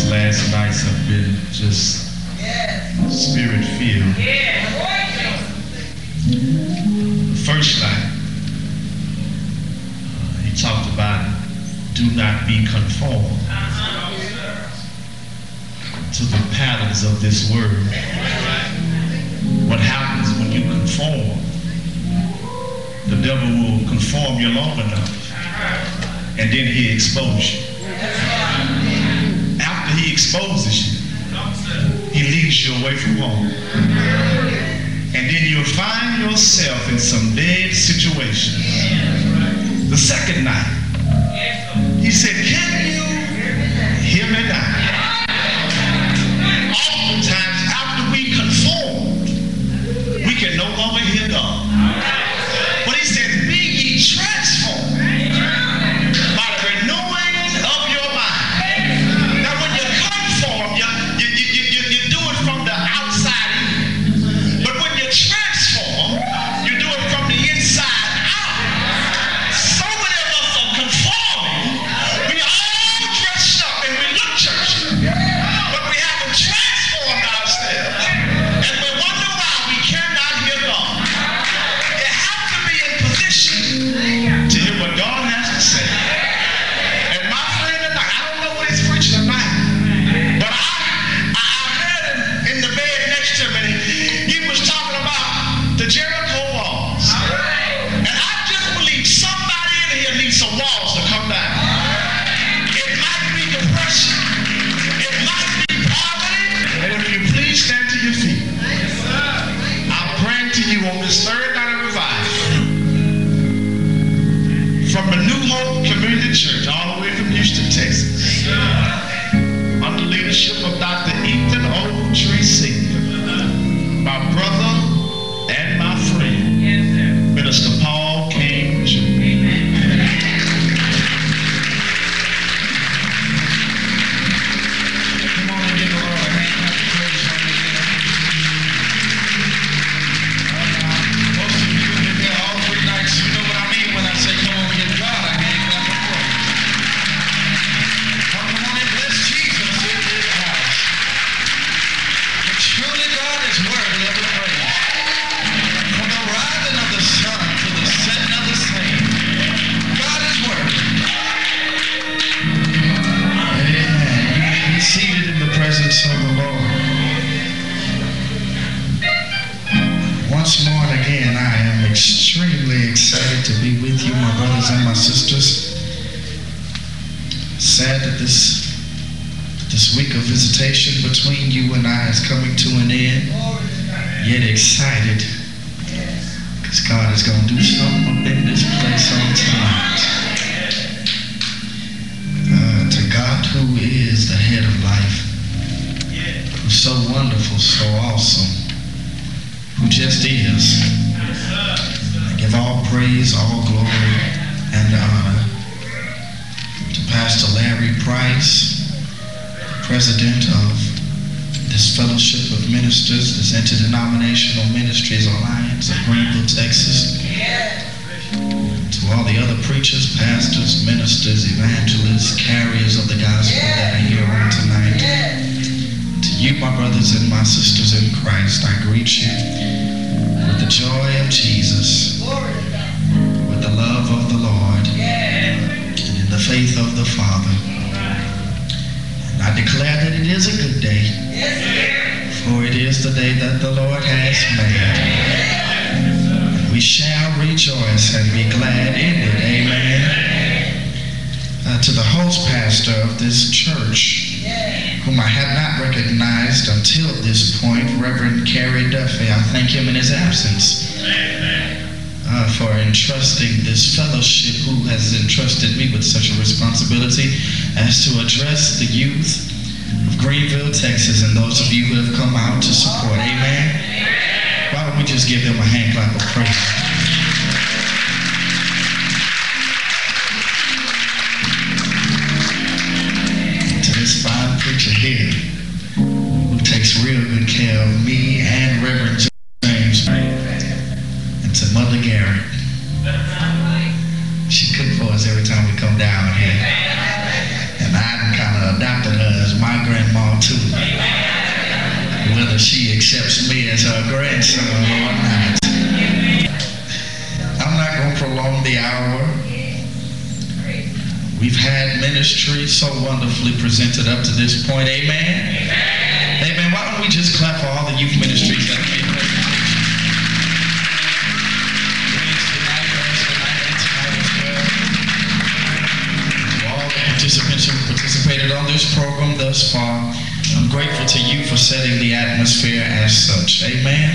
Last nights have been just spirit-filled. The first night, he talked about do not be conformed to the patterns of this world. What happens when you conform? The devil will conform you long enough, and then he exposes you. He exposes you. He leads you away from home. And then you'll find yourself in some dead situation. The second night, he said, can you hear me now? Oftentimes, after we conform, we can no longer hear God. But he said, be ye transformed by the renewing of your mind. Now, when you conform, you do it from the outside in. But when you transform, you do it from the inside out. So many of us are conforming. We are all dressed up and we look churchy. But we haven't transformed ourselves. And we wonder why we cannot hear God. You have to be in position to hear what God has to say. And my friend tonight, I don't know what he's preaching tonight, but I heard him in the bed next to me. He was talking about the Jericho walls. And I just believe somebody in here needs some walls to come down. It might be depression. It might be poverty. And if you please stand to your feet, I'm praying to you on this third night of revival. From the New Hope Community Church, all the way from Houston, Texas, under the leadership of Dr. Ethan Oldtree Sr., my brother and my friend, Minister Paul Cain Jr. Come on and give the Lord a hand. Most of you have been here all 3 nights. You know what I mean when I say come on and give God a hand. Clap of praise. Come on and bless Jesus in this house. For truly God is worthy of the praise. From the rising of the sun to the setting of the same, God is worthy. Amen. Be seated in the presence of the Lord. Once more and again, I am extremely excited to be with you, my brothers and my sisters. Sad that this week of visitation between you and I is coming to an end, yet excited because God is going to do something up in this place on tonight. To God, who is the head of life, who's so wonderful, so awesome, who just is. I give all praise, all glory, and honor to Pastor Larry Price, president of this Fellowship of Ministers, this Interdenominational Ministries Alliance of Greenville, Texas. To all the other preachers, pastors, ministers, evangelists, carriers of the gospel that are here on tonight. To you, my brothers and my sisters in Christ, I greet you with the joy of Jesus, with the love of the Lord, and in the faith of the Father. And I declare that it is a good day, for it is the day that the Lord has made. We shall rejoice and be glad in it. Amen. To the host pastor of this church, whom I had not recognized until this point, Reverend Carrie Duffy, I thank him in his absence for entrusting this fellowship, who has entrusted me with such a responsibility as to address the youth of Greenville, Texas, and those of you who have come out to support. Amen. Why don't we just give them a hand clap of praise? To this fine preacher here, who takes real good care of me and Reverend James, and to Mother Garrett. She cooked for us every time we come down here. And I kind of adopted her as my grandmother. too. Whether she accepts me as her grandson or not. I'm not going to prolong the hour. We've had ministry so wonderfully presented up to this point. Amen? Amen. Why don't we just clap for all the youth ministries that have made presentations? All the participants who participated on this program thus far, I'm grateful to you for setting the atmosphere as such. Amen?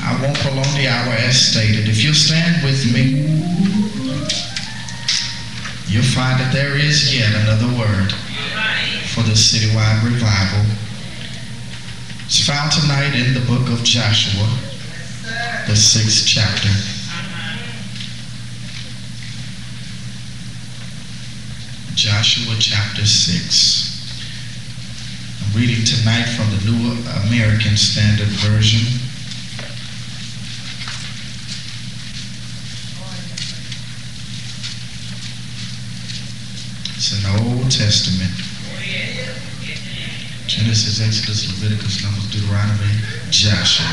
I won't prolong the hour as stated. If you'll stand with me, you'll find that there is yet another word for the citywide revival. It's found tonight in the book of Joshua, the 6th chapter. Joshua chapter 6. I'm reading tonight from the New American Standard Version. It's in the Old Testament. Genesis, Exodus, Leviticus, Numbers, Deuteronomy, Joshua.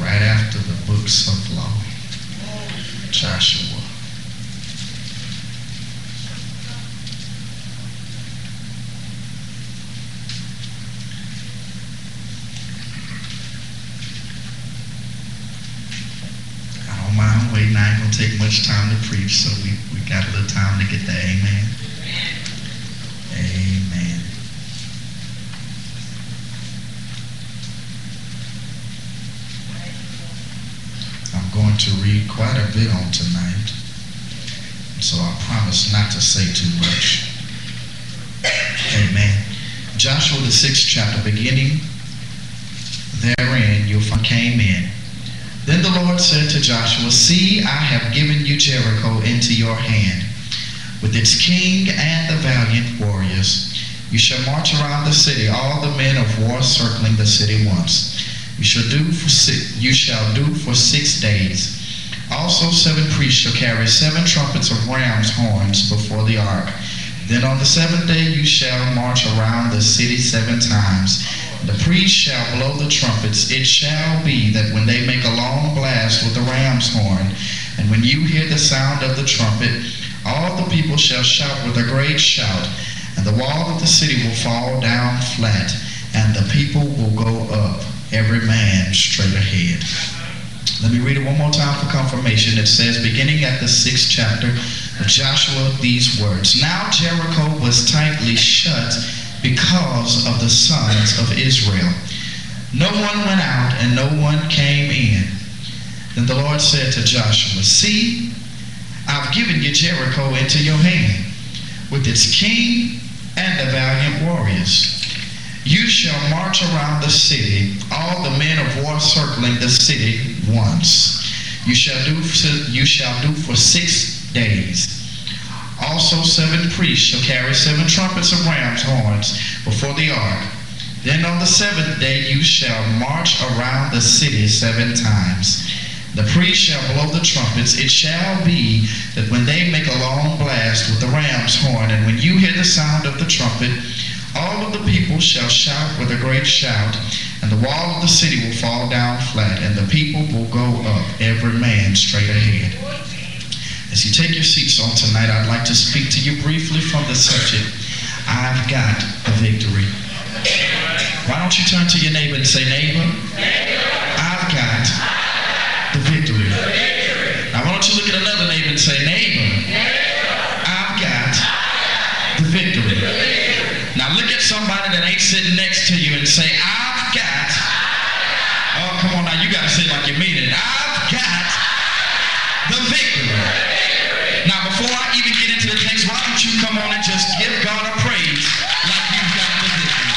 Right after the books of law. Joshua. I don't mind waiting. I ain't going to take much time to preach, so we got a little time to get there. Amen. Amen. I'm going to read quite a bit on tonight, so I promise not to say too much. Amen. Joshua the 6th chapter, beginning therein, you'll find Cain in. Then the Lord said to Joshua, see, I have given you Jericho into your hand, with its king and the valiant warriors. You shall march around the city, all the men of war circling the city once. You shall do for 6 days. Also 7 priests shall carry 7 trumpets of ram's horns before the ark. Then on the 7th day you shall march around the city 7 times. The priests shall blow the trumpets. It shall be that when they make a long blast with the ram's horn, and when you hear the sound of the trumpet, all the people shall shout with a great shout, and the wall of the city will fall down flat, and the people will go up, every man straight ahead. Let me read it one more time for confirmation. It says, beginning at the 6th chapter of Joshua, these words. Now Jericho was tightly shut because of the sons of Israel. No one went out and no one came in. Then the Lord said to Joshua, see, I've given you Jericho into your hand, with its king and the valiant warriors. You shall march around the city, all the men of war circling the city once. You shall do for 6 days. Also 7 priests shall carry 7 trumpets of ram's horns before the ark. Then on the 7th day you shall march around the city 7 times. The priests shall blow the trumpets. It shall be that when they make a long blast with the ram's horn, and when you hear the sound of the trumpet, all of the people shall shout with a great shout, and the wall of the city will fall down flat, and the people will go up, every man straight ahead. As you take your seats on tonight, I'd like to speak to you briefly from the subject, I've got a victory. Why don't you turn to your neighbor and say, neighbor, I've got the victory. Now why don't you look at another neighbor and say, neighbor, I've got the victory. Now look at somebody that ain't sitting next to you and say, I've got, oh come on now, you got to say it like you mean it, I've got the victory. Now before I even get into the things, why don't you come on and just give God a praise like you've got the victory.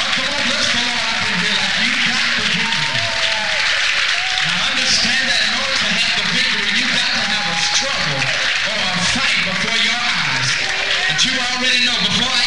Oh come on, bless the Lord out in here like you've got the victory. Now understand that in order to have the victory, you've got to have a struggle or a fight before your eyes. But you already know, before I